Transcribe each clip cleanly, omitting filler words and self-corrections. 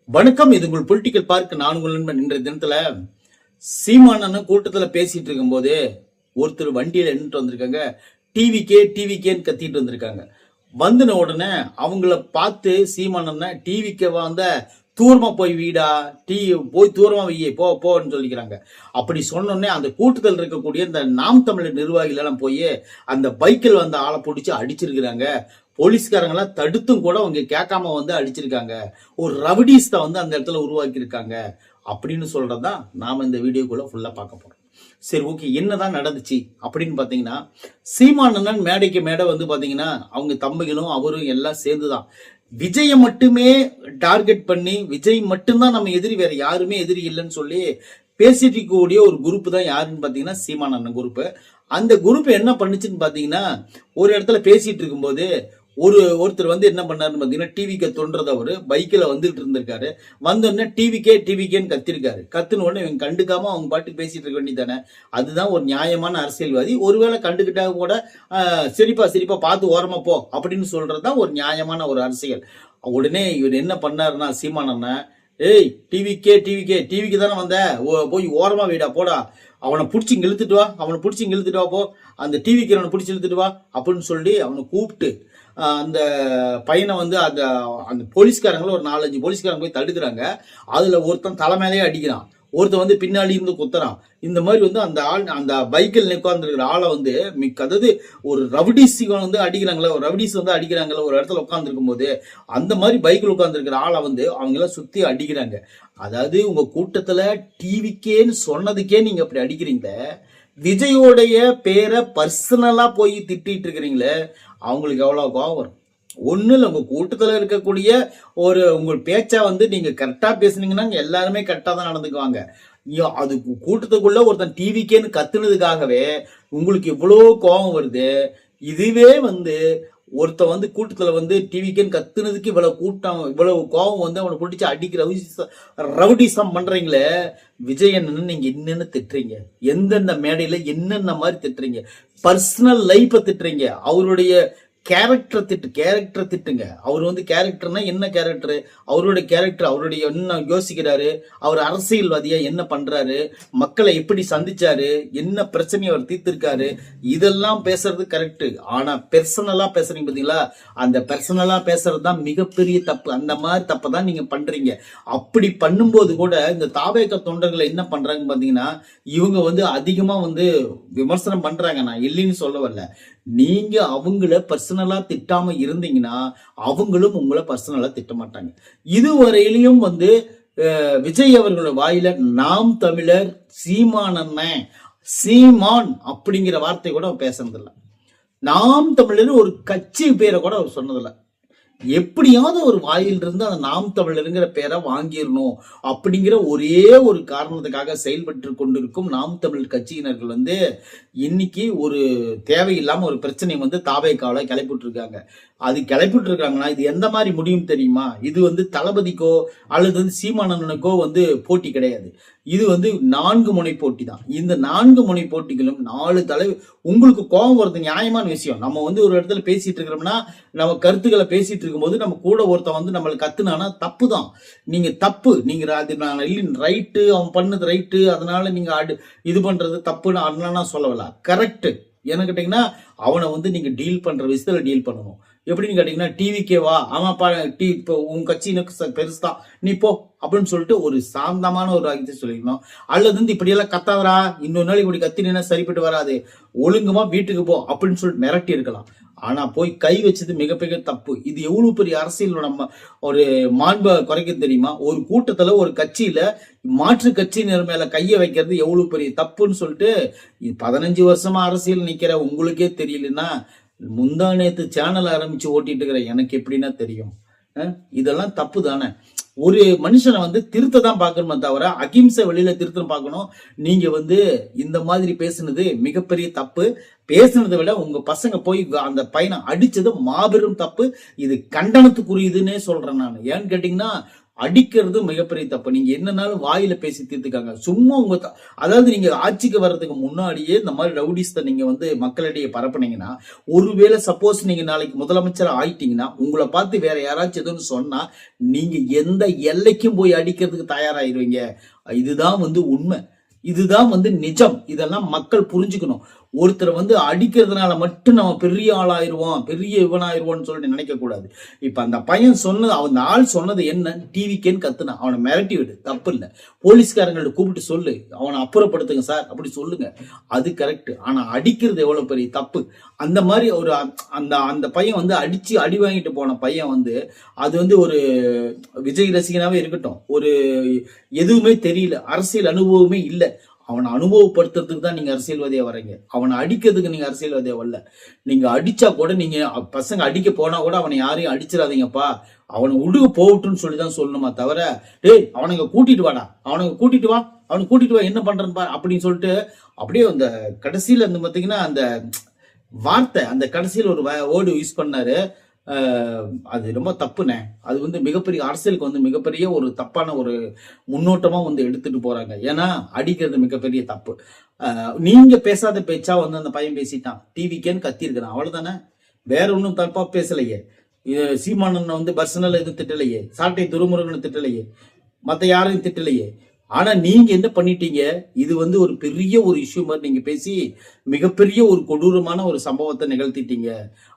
வணக்கம். இது உங்கள் பொலிட்டிக்கல் பார்க். நான் உங்கள் நண்பன். இன்றைய தினத்துல சீமானன்னு கூட்டத்துல பேசிட்டு இருக்கும் போது ஒருத்தர் வண்டியில நின்றுட்டு வந்திருக்காங்க. டிவிக்கேன்னு கத்திட்டு வந்திருக்காங்க. வந்துன உடனே அவங்கள பார்த்து சீமானன்னா டிவிக்கேவா வந்த தூரமா போய் வீடா போய் தூரமா வையே போன்னு சொல்லிக்கிறாங்க. அப்படி சொன்னோடனே அந்த கூட்டத்தில் இருக்கக்கூடிய இந்த நாம் தமிழர் நிர்வாகிகள் எல்லாம் போய் அந்த பைக்கில் வந்த ஆளை பிடிச்சி அடிச்சிருக்கிறாங்க. போலீஸ்காரங்களாம் தடுத்தும் கூட அவங்க கேட்காம வந்து அடிச்சிருக்காங்க. ஒரு ரவுடிஸ்ட வந்து அந்த இடத்துல உருவாக்கி இருக்காங்க அப்படின்னு சொல்றதுதான் நாம இந்த வீடியோக்குள்ள ஃபுல்லா பார்க்க போறோம். சரி, ஓகே, என்னதான் நடந்துச்சு அப்படின்னு பாத்தீங்கன்னா, சீமானந்தன் மேடைக்கு மேடை வந்து பாத்தீங்கன்னா அவங்க தம்பிகளும் அவரும் எல்லாம் சேர்ந்துதான் விஜயை மட்டுமே டார்கெட் பண்ணி விஜய் மட்டும்தான் நம்ம எதிரி, வேற யாருமே எதிரி இல்லைன்னு சொல்லி பேசிட்டு இருக்கக்கூடிய ஒரு குரூப் தான் யாருன்னு பாத்தீங்கன்னா சீமானந்தன் குரூப். அந்த குரூப் என்ன பண்ணுச்சுன்னு பாத்தீங்கன்னா, ஒரு இடத்துல பேசிட்டு இருக்கும்போது ஒருத்தர் வந்து என்ன பண்ணாருன்னு பாத்தீங்கன்னா, டிவிக்கு தொண்டறது அவரு பைக்கில் வந்துட்டு இருந்திருக்காரு. வந்தோடனே டிவிக்கேன்னு கத்திருக்காரு. கத்துன உடனே இவங்க கண்டுக்காம அவங்க பாட்டுக்கு பேசிட்டு இருக்க வேண்டியதானே. அதுதான் ஒரு நியாயமான அரசியல்வாதி. ஒருவேளை கண்டுகிட்டா கூட சரிப்பா பார்த்து ஓரமா போ அப்படின்னு சொல்றதுதான் ஒரு நியாயமான ஒரு அரசியல். உடனே இவர் என்ன பண்ணாருன்னா சீமானண்ணா, ஏய் டிவிக்கு தானே வந்த, போய் ஓரமா வீடா போடா, அவனை பிடிச்சி இழுத்துட்டு வா போ, அந்த டிவிக்கு அவனை பிடிச்சி இழுத்துட்டு வா அப்படின்னு சொல்லி அவனை கூப்பிட்டு அந்த பையனை வந்து அந்த அந்த போலீஸ்காரங்களும் ஒரு 4-5 போலீஸ்காரங்க போய் தடுக்கிறாங்க. அதுல ஒருத்தன் தலைமையிலேயே அடிக்கிறான், ஒருத்தன் வந்து பின்னாடி இருந்து குத்துறான். இந்த மாதிரி வந்து அந்த ஆள் அந்த பைக்கில் உட்கார்ந்துருக்கிற ஆளை வந்து அதாவது ஒரு ரவுடிஸ் வந்து அடிக்கிறாங்களா, ஒரு ரவுடிஸ் வந்து அடிக்கிறாங்களா ஒரு இடத்துல உட்கார்ந்துருக்கும் போது அந்த மாதிரி பைக்கில் உட்கார்ந்துருக்கிற ஆளை வந்து அவங்க எல்லாம் சுத்தி அடிக்கிறாங்க. அதாவது உங்க கூட்டத்துல டிவிக்கேன்னு சொன்னதுக்கே நீங்க அப்படி அடிக்கிறீங்க. விஜயோடைய பேரை பர்சனலா போய் திட்டிட்டு இருக்கிறீங்களே, அவங்களுக்கு எவ்வளவு கோபம் வரும். ஒண்ணு இல்ல, உங்க கூட்டத்துல இருக்கக்கூடிய ஒரு உங்கள் பேச்சா வந்து நீங்க கரெக்டா பேசுனீங்கன்னா எல்லாருமே கரெக்டா தான் நடந்துக்குவாங்க. அது கூட்டத்துக்குள்ள ஒருத்தன் டிவிக்கேன்னு கத்துனதுக்காகவே உங்களுக்கு இவ்வளவு கோபம் வருது. இதுவே வந்து ஒருத்த வந்து கூட்டத்துல வந்து டிவிக்கேன்னு கத்துனதுக்கு இவ்வளவு கோபம் வந்து அவனை பிடிச்சி அடிக்கிற ரவுடிசம் பண்றீங்களே. விஜயன் நீங்க என்னென்ன திட்டுறீங்க, எந்தெந்த மேடையில என்னென்ன மாதிரி திட்டுறீங்க, பர்சனல் லைஃப திட்டுறீங்க, அவருடைய கேரக்டர் திட்டுங்க. அவர் வந்து கேரக்டர்னா என்ன கேரக்டர், அவருடைய கேரக்டர், அவருடைய என்ன யோசிக்கிறாரு, அவர் அரசியல்வாதியா என்ன பண்றாரு, மக்களை எப்படி சந்திச்சாரு, என்ன பிரச்சனையை அவர் தீர்த்திருக்காரு, இதெல்லாம் பேசுறது கரெக்ட். ஆனா பெர்சனலா பேசுறீங்க பாத்தீங்களா, அந்த பெர்சனலா பேசுறது தான் மிகப்பெரிய தப்பு. அந்த மாதிரி தப்பை தான் நீங்க பண்றீங்க. அப்படி பண்ணும்போது கூட இந்த தாவேக தொண்டர்களை என்ன பண்றாங்க பாத்தீங்கன்னா, இவங்க வந்து அதிகமா வந்து விமர்சனம் பண்றாங்க. நான் இல்லைன்னு சொல்ல வரல. நீங்க அவங்கள பர்சனலா திட்டாம இருந்தீங்கன்னா அவங்களும் உங்களை பர்சனலா திட்ட மாட்டாங்க. இதுவரையிலையும் வந்து விஜய் அவர்களோட வாயில நாம் தமிழர் சீமான் அப்படிங்கிற வார்த்தை கூட அவர் பேசுறதில்ல. நாம் தமிழர் ஒரு கட்சி பேரை கூட அவர் சொன்னதில்ல. எப்படியாவது ஒரு வாயில் இருந்து அந்த நாம் தமிழருங்கிற பேரை வாங்கிடணும் அப்படிங்கிற ஒரே ஒரு காரணத்துக்காக செயல்பட்டு கொண்டிருக்கும் நாம் தமிழர் கட்சியினர்கள் வந்து இன்னைக்கு ஒரு தேவையில்லாம ஒரு பிரச்சனை வந்து தாவேக்கால கிளப்பிட்டு இருக்காங்க. அது கிளப்பிட்டு இருக்காங்கன்னா இது எந்த மாதிரி முடியும் தெரியுமா? இது வந்து தளபதிக்கோ அல்லது வந்து சீமானனுக்கோ வந்து போட்டி கிடையாது. இது வந்து 4 முனை போட்டி தான். இந்த 4 முனை போட்டிகளும் 4 தலைவர். உங்களுக்கு கோபம் வருது, நியாயமான விஷயம். நம்ம வந்து ஒரு இடத்துல பேசிட்டு இருக்கிறோம்னா நம்ம கருத்துக்களை பேசிட்டு இருக்கும்போது நம்ம கூட ஒருத்தன் வந்து நம்மளுக்கு கத்துனானா தப்பு தான். நீங்க தப்பு, நீங்க அது நான் ரைட்டு, அவன் பண்ணது ரைட்டு, அதனால நீங்க இது பண்றது தப்புன்னு அதனால சொல்லல. கரெக்ட். என்ன கேட்டீங்கன்னா அவனை வந்து நீங்க டீல் பண்ற விஷயத்துல டீல் பண்ணணும். எப்படின்னு கேட்டீங்கன்னா டிவிக்கேவா, ஆமாப்பா இப்போ உன் கட்சி எனக்கு பெருசுதான் நீ போ அப்படின்னு சொல்லிட்டு ஒரு சாந்தமான ஒரு வாக்கியத்தை சொல்லிக்கணும். அல்லது வந்து இப்படியெல்லாம் கத்தாதரா, இன்னொரு நாள் இப்படி கத்தினா சரிப்பட்டு வராது, ஒழுங்குமா வீட்டுக்கு போ அப்படின்னு சொல்லிட்டு மிரட்டி இருக்கலாம். ஆனா போய் கை வச்சது மிகப்பெரிய தப்பு. இது எவ்வளவு பெரிய அரசியல் நம்ம ஒரு மாண்பை குறைக்க தெரியுமா? ஒரு கூட்டத்துல ஒரு கட்சியில மாற்று கட்சியினர் மேல கைய வைக்கிறது எவ்வளவு பெரிய தப்புன்னு சொல்லிட்டு 15 வருஷமா அரசியல் நிக்கிற உங்களுக்கே தெரியலன்னா முந்தா நேத்து சேனல் ஆரம்பிச்சு ஓட்டிட்டு இருக்கிற எனக்கு எப்படின்னா தெரியும். இதெல்லாம் தப்பு தானே. ஒரு மனுஷனை வந்து திருத்த தான் பார்க்கணுமே தவிர அகிம்சை வெளியில திருத்தம் பார்க்கணும். நீங்க வந்து இந்த மாதிரி பேசுனது மிகப்பெரிய தப்பு. பேசுனதை விட உங்க பசங்க போய் அந்த பையனை அடிச்சது மாபெரும் தப்பு. இது கண்டனத்துக்குரியதுன்னே சொல்றேன் நான். ஏன்னு கேட்டீங்கன்னா அடிக்கிறது மிகப்பெரிய தப்பு. நீங்க என்னன்னாலும் வாயில பேசி தீர்த்துக்காங்க. சும்மா அதாவது நீங்க ஆட்சிக்கு வர்றதுக்கு முன்னாடியே இந்த மாதிரி ரவுடிஸ்த நீங்க வந்து மக்களிடையே பரப்புனீங்கன்னா, ஒருவேளை சப்போஸ் நீங்க நாளைக்கு முதலமைச்சர் ஆயிட்டீங்கன்னா, உங்களை பார்த்து வேற யாராச்சும் எதுவும் சொன்னா, நீங்க எந்த எல்லைக்கும் போய் அடிக்கிறதுக்கு தயாராயிருவீங்க. இதுதான் வந்து உண்மை. இதுதான் வந்து நிஜம். இதெல்லாம் மக்கள் புரிஞ்சுக்கணும். ஒருத்தரை வந்து அடிக்கிறதுனால மட்டும் நம்ம பெரிய ஆளாயிருவோம், பெரிய இவனாயிருவோம்னு சொல்லிட்டு நினைக்க கூடாது. இப்ப அந்த பையன் சொன்னது, அந்த ஆள் சொன்னது என்ன, டிவிக்கேன்னு கத்துனா, அவனை மிரட்டி விடு, தப்பு இல்லை. போலீஸ்காரங்கள்ட்ட கூப்பிட்டு சொல்லு, அவனை அப்புறப்படுத்துங்க சார் அப்படி சொல்லுங்க, அது கரெக்ட். ஆனா அடிக்கிறது எவ்வளவு பெரிய தப்பு. அந்த மாதிரி ஒரு அந்த பையன் வந்து அடிச்சு அடி வாங்கிட்டு போன பையன் வந்து, அது வந்து ஒரு விஜய் ரசிகனாவே இருக்கட்டும், ஒரு எதுவுமே தெரியல, அரசியல் அனுபவமே இல்லை, அவனை அனுபவப்படுத்துறதுக்கு தான் நீங்க அரசியல்வாதியா வரீங்க. அவனை அடிக்கிறதுக்கு நீங்க அரசியல்வாதியா வரல. நீங்க அடிச்சா கூட, நீங்க பசங்க அடிக்க போனா கூட அவனை யாரையும் அடிச்சிடாதீங்கப்பா, அவனை உடுக போகட்டும்னு சொல்லிதான் சொல்லணுமா தவிர, டேய் அவனுங்க கூட்டிட்டு வாடா, அவனுக்கு கூட்டிட்டு வா, அவனுக்கு கூட்டிட்டு வா, என்ன பண்றேன்னு பா அப்படின்னு சொல்லிட்டு, அப்படியே அந்த கடைசியில வந்து பாத்தீங்கன்னா அந்த வார்த்தை, அந்த கடைசியில் ஒரு வேர்டு யூஸ் பண்ணாரு. அது ரொம்ப தப்புனே. அது வந்து மிகப்பெரிய அரசியலுக்கு வந்து மிகப்பெரிய ஒரு தப்பான ஒரு முன்னோட்டமா வந்து எடுத்துட்டு போறாங்க. ஏன்னா அடிக்கிறது மிகப்பெரிய தப்பு. நீங்க பேசாத பேச்சா வந்து அந்த பையன் பேசிட்டான், டிவிக்கேன்னு கத்திருக்கிறான், அவ்வளவுதானே. வேற ஒன்றும் தப்பா பேசலையே. சீமானன் வந்து பர்சனல் எதுவும் திட்டலையே, சாட்டை துருமுருகனை திட்டலையே, மத்த யாரையும் திட்டலையே. ஆனா நீங்க என்ன பண்ணிட்டீங்க, இது வந்து ஒரு பெரிய ஒரு இஷ்யூ மாதிரி நீங்க பேசி மிகப்பெரிய ஒரு கொடூரமான ஒரு சம்பவத்தை நிகழ்த்திட்டீங்க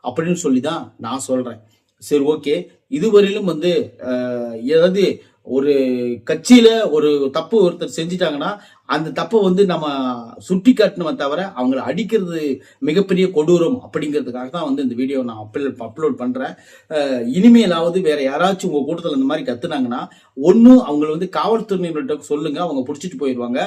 அப்படின்னு சொல்லிதான் நான் சொல்றேன். சரி, ஓகே. இதுவரையிலும் வந்து ஏதாவது ஒரு கட்சியில ஒரு தப்பு ஒருத்தர் செஞ்சுட்டாங்கன்னா அந்த தப்பை வந்து நம்ம சுட்டி காட்டணுமே தவிர அவங்களை அடிக்கிறது மிகப்பெரிய கொடூரம் அப்படிங்கிறதுக்காக தான் வந்து இந்த வீடியோ நான் அப்லோட் பண்றேன். இனிமேலாவது வேற யாராச்சும் உங்க கூட்டத்தில் இந்த மாதிரி கத்துனாங்கன்னா, ஒண்ணு அவங்களை வந்து காவல்துறையினர்கிட்ட சொல்லுங்க, அவங்க பிடிச்சிட்டு போயிடுவாங்க.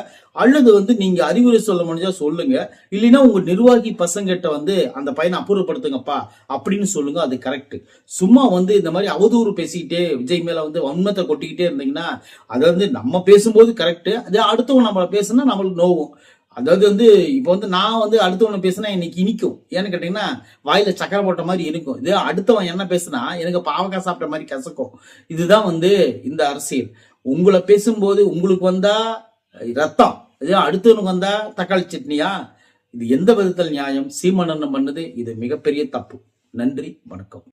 அல்லது வந்து நீங்க அறிவுரை சொல்ல முடிஞ்சா சொல்லுங்க, இல்லைன்னா உங்க நிர்வாகி பசங்கிட்ட வந்து அந்த பையனை அப்புறப்படுத்துங்கப்பா அப்படின்னு சொல்லுங்க, அது கரெக்ட். சும்மா வந்து இந்த மாதிரி அவதூறு பேசிக்கிட்டே விஜய் மேல வந்து வன்மத்தை கொட்டிக்கிட்டே இருந்தீங்கன்னா, அதை வந்து நம்ம பேசும்போது கரெக்ட், அது அடுத்தவங்க நம்மள பேசுனா நம்மளுக்கு நோவும். அதாவது வந்து இப்ப வந்து நான் வந்து அடுத்தவனை பேசினா இன்னைக்கு இனிக்கும், ஏன்னு கேட்டீங்கன்னா வாயில சக்கரை போட்ட மாதிரி இருக்கும். இது அடுத்தவன் என்ன பேசுனா எனக்கு பாவக்காய் சாப்பிட்ட மாதிரி கசக்கும். இதுதான் வந்து இந்த அரசியல். உங்களை பேசும்போது உங்களுக்கு வந்தா ரத்தம், இது அடுத்தவனுக்கு வந்தா தக்காளி சட்னியா? இது எந்த விதத்தில் நியாயம்? சீமானன் பண்ணது இது மிகப்பெரிய தப்பு. நன்றி, வணக்கம்.